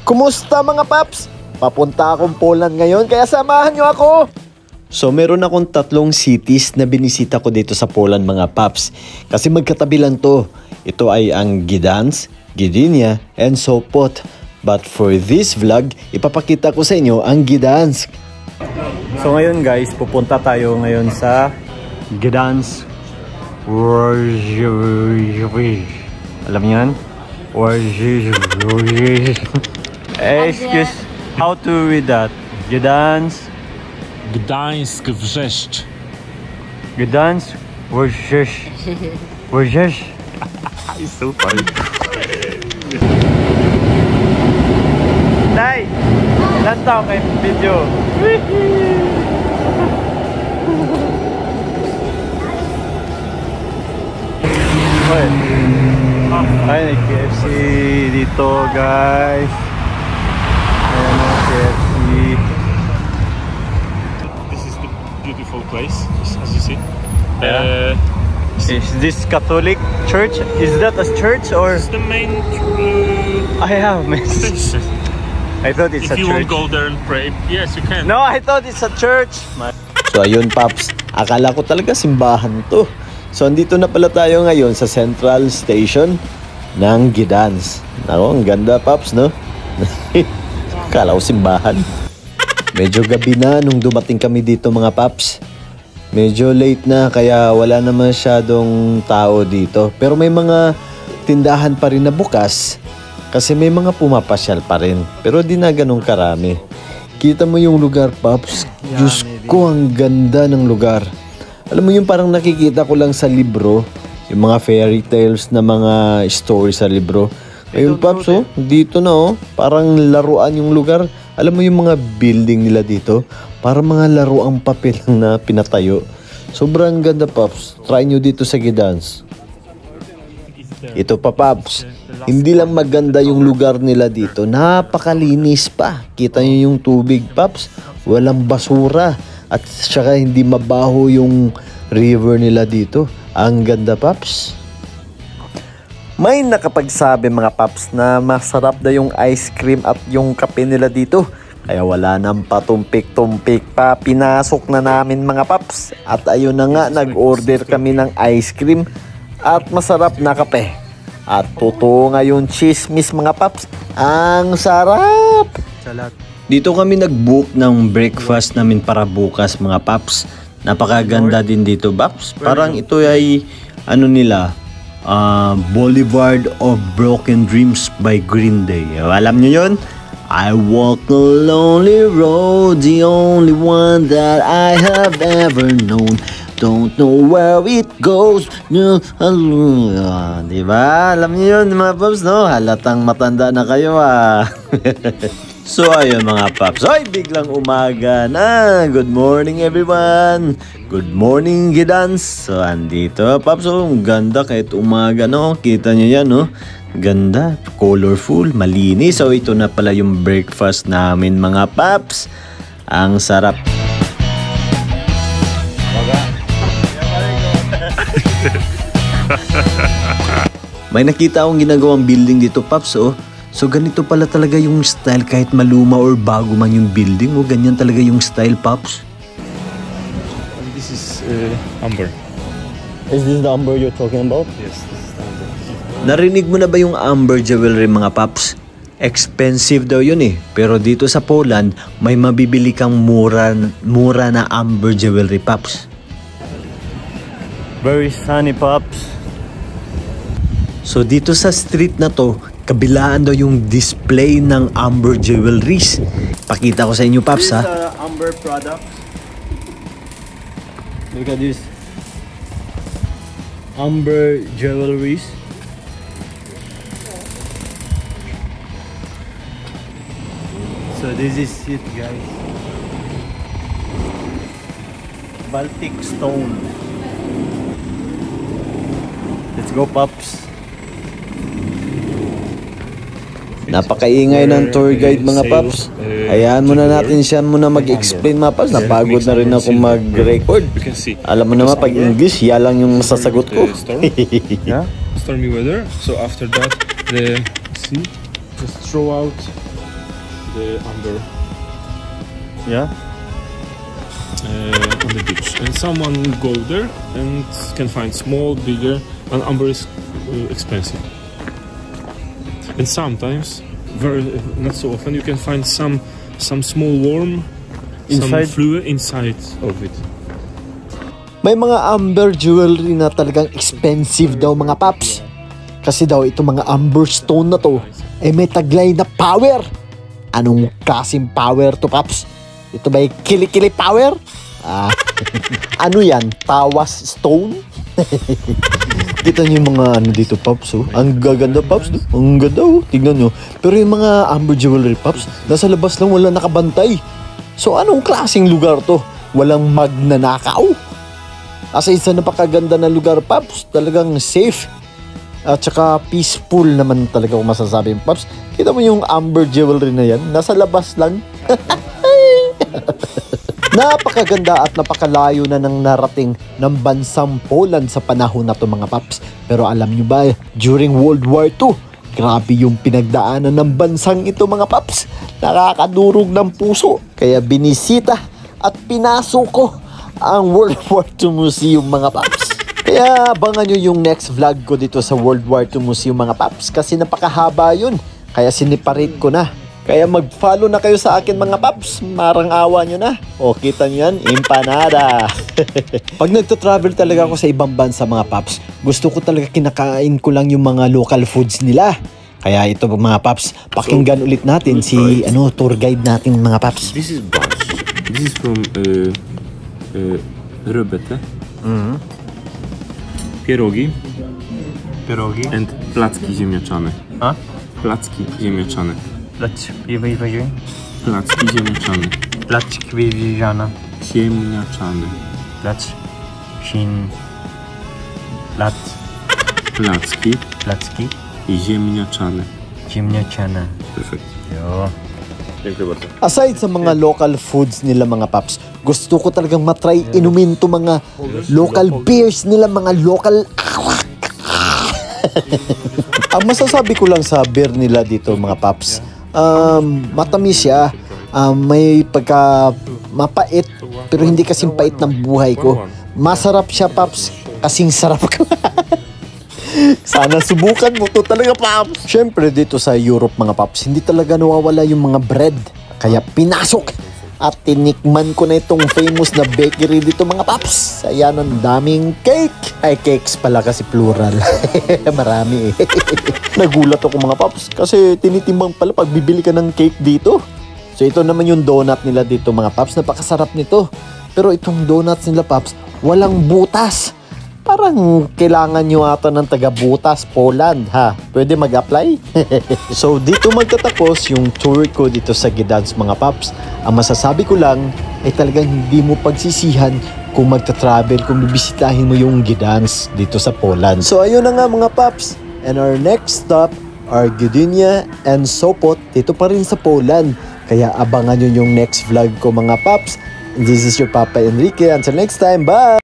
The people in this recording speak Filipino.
Kumusta mga paps? Papunta akong Poland ngayon kaya samahan nyo ako! So meron akong 3 cities na binisita ko dito sa Poland mga paps. Kasi magkatabi lang to. Ito ay ang Gdansk, Gdynia, and Sopot. But for this vlog, ipapakita ko sa inyo ang Gdansk. So ngayon guys, pupunta tayo ngayon sa Gdansk. Alam niyo yan? Excuse, how to read that? Gdansk. Gdańsk, Wrzeszcz. Gdansk, Wrzeszcz. Wrzeszcz. It's so funny. Nay! Ilan taon kayo video? Hoy. Ay, KFC dito guys. Ayan ang KFC. Beautiful place, as you see. Is this Catholic church? Is that a church or? It's the main. I have missed. I thought it's a church. If you won't go there and pray, yes, you can. No, I thought it's a church. So ayun paps, akala ko talaga simbahan to. So andito na pala tayo ngayon sa Central Station ng Gdansk. Nako, ang ganda paps, no? Akala ko simbahan. Medyo gabi na nung dumating kami dito mga paps. Medyo late na kaya wala na masyadong tao dito. Pero may mga tindahan pa rin na bukas kasi may mga pumapasyal pa rin. Pero di na ganun karami. Kita mo yung lugar paps. Diyos ko, ang ganda ng lugar. Alam mo yung parang nakikita ko lang sa libro. Yung mga fairy tales na mga story sa libro. Ngayon paps, oh, dito na oh. Parang laruan yung lugar. Alam mo yung mga building nila dito, para mga laruang papel na pinatayo. Sobrang ganda paps. Try nyo dito sa Gdansk. Ito pa paps, hindi lang maganda yung lugar nila dito, napakalinis pa. Kita nyo yung tubig paps, walang basura. At saka hindi mabaho yung river nila dito. Ang ganda paps. May nakapagsabi mga paps na masarap na yung ice cream at yung kape nila dito. Kaya wala nang patumpik-tumpik pa. Pinasok na namin mga paps. At ayun na nga, nag-order kami ng ice cream at masarap na kape. At totoo nga yung chismis mga paps. Ang sarap! Dito kami nag-book ng breakfast namin para bukas mga paps. Napakaganda din dito paps. Parang ito ay ano nila, Boulevard of Broken Dreams by Green Day. Alam nyo yun? I walk a lonely road, the only one that I have ever known. Don't know where it goes. Diba? Alam nyo yun mga paps, no? Halatang matanda na kayo ah. So ayun mga paps, ay biglang umaga na. Good morning everyone. Good morning Gdansk. So andito paps, oh, ganda kahit umaga, no? Kita nyo yan, no? Ganda, colorful, malinis. So ito na pala yung breakfast namin mga paps. Ang sarap. May nakita akong ginagawang building dito paps, oh. So ganito pala talaga yung style kahit maluma or bago man yung building. O ganyan talaga yung style pops. This is amber. Is this the amber you're talking about? Yes, this is the amber. Narinig mo na ba yung amber jewelry mga paps? Expensive daw yun eh. Pero dito sa Poland, may mabibili kang mura na amber jewelry pops. Very sunny pops. So dito sa street na to, kabilaan daw yung display ng amber jewelries. Pakita ko sa inyo paps ha. This amber product. Look at this. Amber jewelries. So this is it guys. Baltic stone. Let's go pops. Napakaingay ng tour guide mga paps. Hayaan muna natin siya muna mag-explain mga paps. Napagod na rin ako mag-record. Alam mo naman pag English, yan lang yung masasagot ko. Stormy weather. So after that, just throw out the amber Yeah? on the beach, and someone will go there and can find small, bigger, and amber is expensive. And sometimes, not so often, you can find some small worm, Inside? some fluid inside of it. May mga amber jewelry na talagang expensive daw mga paps. Kasi daw itong mga amber stone na to ay may taglay na power. Anong klaseng power to, paps? Ito ba yung kili-kili power? Ano yan? Tawas stone? Kita niyo yung mga ano dito, paps, oh. Ang gaganda, paps, no? Ang ganda, oh. Tignan nyo. Pero yung mga amber jewelry, paps, nasa labas lang, wala nakabantay. So anong klaseng lugar to? Walang magnanakaw. Asa isa napakaganda na lugar, paps. Talagang safe. At saka peaceful naman talaga kung masasabi, paps. Kita mo yung amber jewelry na yan, nasa labas lang. Napakaganda at napakalayo na nang narating ng bansang Poland sa panahon na to mga paps. Pero alam nyo ba, during World War II, grabe yung pinagdaanan ng bansang ito mga paps. Nakakadurog ng puso. Kaya binisita at pinasok ko ang World War II Museum mga paps. Kaya abangan nyo yung next vlog ko dito sa World War II Museum mga paps. Kasi napakahaba yun. Kaya siniparate ko na. Kaya mag-follow na kayo sa akin mga paps. Marang awa nyo na. O kita nyo yan, empanada. Pag nagta-travel talaga ako sa ibang bansa mga paps, gusto ko talaga kinakain ko lang yung mga local foods nila. Kaya ito mga paps, pakinggan ulit natin si tour guide natin mga paps. This is barsh. This is from rybete. Pierogi and placki ziemniaczane. A? Placki ziemniaczane. Placki ziemniaczane. wiewiana. Ziemniaczane. Placki i ziemniaczane. Perfect. Jo. Dziękuję bardzo. Aside sa mga local foods nila mga paps, gusto ko talagang matry inumin to mga local beers nila, mga local ang masasabi ko lang sa beer nila dito mga paps, matamis siya, may pagka mapait, pero hindi kasing pait ng buhay ko. Masarap siya paps, kasing sarap ko. Sana subukan mo to talaga, paps. Syempre dito sa Europe mga paps, hindi talaga nawawala yung mga bread. Kaya pinasok at tinikman ko na itong famous na bakery dito mga paps. Ayan, ang daming cake. Ay, cakes pala kasi plural. Marami eh. Nagulat ako mga paps kasi tinitimbang pala pag bibili ka ng cake dito. So ito naman yung donut nila dito mga paps. Napakasarap nito. Pero itong donuts nila paps, walang butas. Parang kailangan nyo ata ng taga-butas, Poland, ha? Pwede mag-apply? So, dito magtatapos yung tour ko dito sa Gdansk, mga paps. Ang masasabi ko lang, ay talagang hindi mo pagsisihan kung magta-travel, kung bibisitahin mo yung Gdansk dito sa Poland. So, ayun na nga mga paps. And our next stop are Gdynia and Sopot, dito pa rin sa Poland. Kaya abangan nyo yung next vlog ko mga paps. This is your Papa Enrique. Until next time, bye!